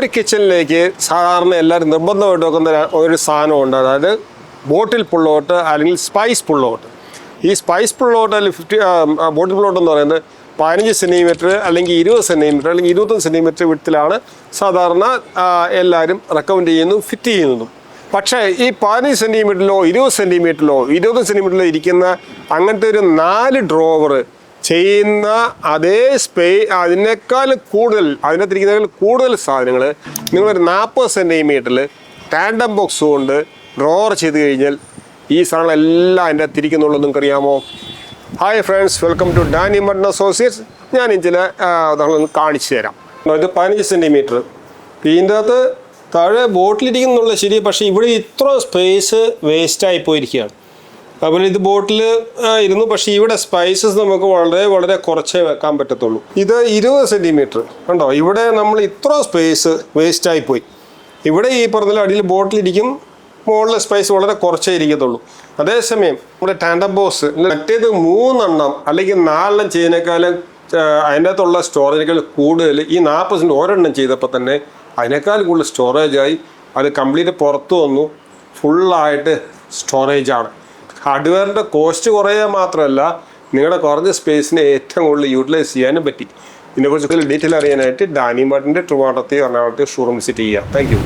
ഒരു കിച്ചണിലേക്ക് സാധാരണ എല്ലാവരും നിർബന്ധമായിട്ട് വെക്കുന്ന ഒരു സാധനമുണ്ട്. അതായത് ബോട്ടിൽ പുള്ളോട്ട് അല്ലെങ്കിൽ സ്പൈസ് പുള്ളോട്ട്. ഈ സ്പൈസ് പുള്ളോട്ട് അല്ലെങ്കിൽ ബോട്ടിൽ പുള്ളോട്ട് എന്ന് പറയുന്നത് 15 സെൻറ്റിമീറ്റർ അല്ലെങ്കിൽ 20 സെൻറ്റിമീറ്റർ അല്ലെങ്കിൽ 25 സെൻറ്റിമീറ്റർ വിടത്തിലാണ് സാധാരണ എല്ലാവരും റെക്കമെൻഡ് ചെയ്യുന്നതും ഫിറ്റ് ചെയ്യുന്നതും. പക്ഷേ ഈ 15 സെൻറ്റിമീറ്ററിലോ 20 സെൻറ്റിമീറ്ററിലോ 20 സെൻറ്റിമീറ്ററിലോ ഇരിക്കുന്ന അങ്ങനത്തെ ഒരു 4 ഡ്രോവർ ചെയ്യുന്ന അതേ അതിനേക്കാൾ കൂടുതൽ അതിനകത്തിരിക്കുന്നതിൽ കൂടുതൽ സാധനങ്ങൾ നിങ്ങളൊരു 40 സെൻറ്റിമീറ്ററിൽ ടാൻഡം ബോക്സ് കൊണ്ട് ഡ്രോവർ ചെയ്ത് കഴിഞ്ഞാൽ ഈ സാധനങ്ങളെല്ലാം അതിൻ്റെ അകത്തിരിക്കുന്നുള്ളൂ. നിങ്ങൾക്കറിയാമോ? Hi friends, welcome to Danny Marten Associates. ഞാൻ ചില ഉദാഹരണം കാണിച്ചു തരാം. ഇത് 15 സെൻറ്റിമീറ്റർ. ഇതിൻ്റെ അകത്ത് താഴെ ബോട്ടിലിരിക്കുന്നുള്ള ശരി, പക്ഷേ ഇവിടെ ഇത്ര സ്പേസ് വേസ്റ്റായി പോയിരിക്കുകയാണ്. അതുപോലെ ഇത് ബോട്ടിൽ ഇരുന്നു, പക്ഷേ ഇവിടെ സ്പൈസസ് നമുക്ക് വളരെ വളരെ കുറച്ചേ വെക്കാൻ പറ്റത്തുള്ളൂ. ഇത് 20 സെൻറ്റിമീറ്റർ കണ്ടോ, ഇവിടെ നമ്മൾ ഇത്ര സ്പേസ് വേസ്റ്റായി പോയി. ഇവിടെ ഈ പറഞ്ഞ അടിയിൽ ബോട്ടിലിരിക്കും, മുകളിലെ സ്പേസ് വളരെ കുറച്ചേ ഇരിക്കത്തുള്ളൂ. അതേസമയം നമ്മുടെ ടാൻഡം ബോക്സ് മറ്റേത് 3 എണ്ണം അല്ലെങ്കിൽ 4 എണ്ണം ചെയ്യുന്നതിനേക്കാളും അതിൻ്റെ അകത്തുള്ള സ്റ്റോറേജുകൾ കൂടുതൽ. ഈ 40% ഒരെണ്ണം ചെയ്തപ്പോൾ തന്നെ അതിനേക്കാൾ കൂടുതൽ സ്റ്റോറേജായി. അത് കംപ്ലീറ്റ് പുറത്തു വന്നു, ഫുള്ളായിട്ട് സ്റ്റോറേജാണ്. ഹാർഡ്വെയറിൻ്റെ കോസ്റ്റ് കുറയുക മാത്രമല്ല, നിങ്ങളുടെ കുറഞ്ഞ സ്പേസിനെ ഏറ്റവും കൂടുതൽ യൂട്ടിലൈസ് ചെയ്യാനും പറ്റി. ഇതിനെക്കുറിച്ച് കൂടുതൽ ഡീറ്റെയിൽ അറിയാനായിട്ട് ഡാനി മാർട്ടിൻ്റെ ട്രിവാൻഡ്രത്തെ എറണാകുളത്തെ ഷോറൂം വിസിറ്റ് ചെയ്യുക. Thank you.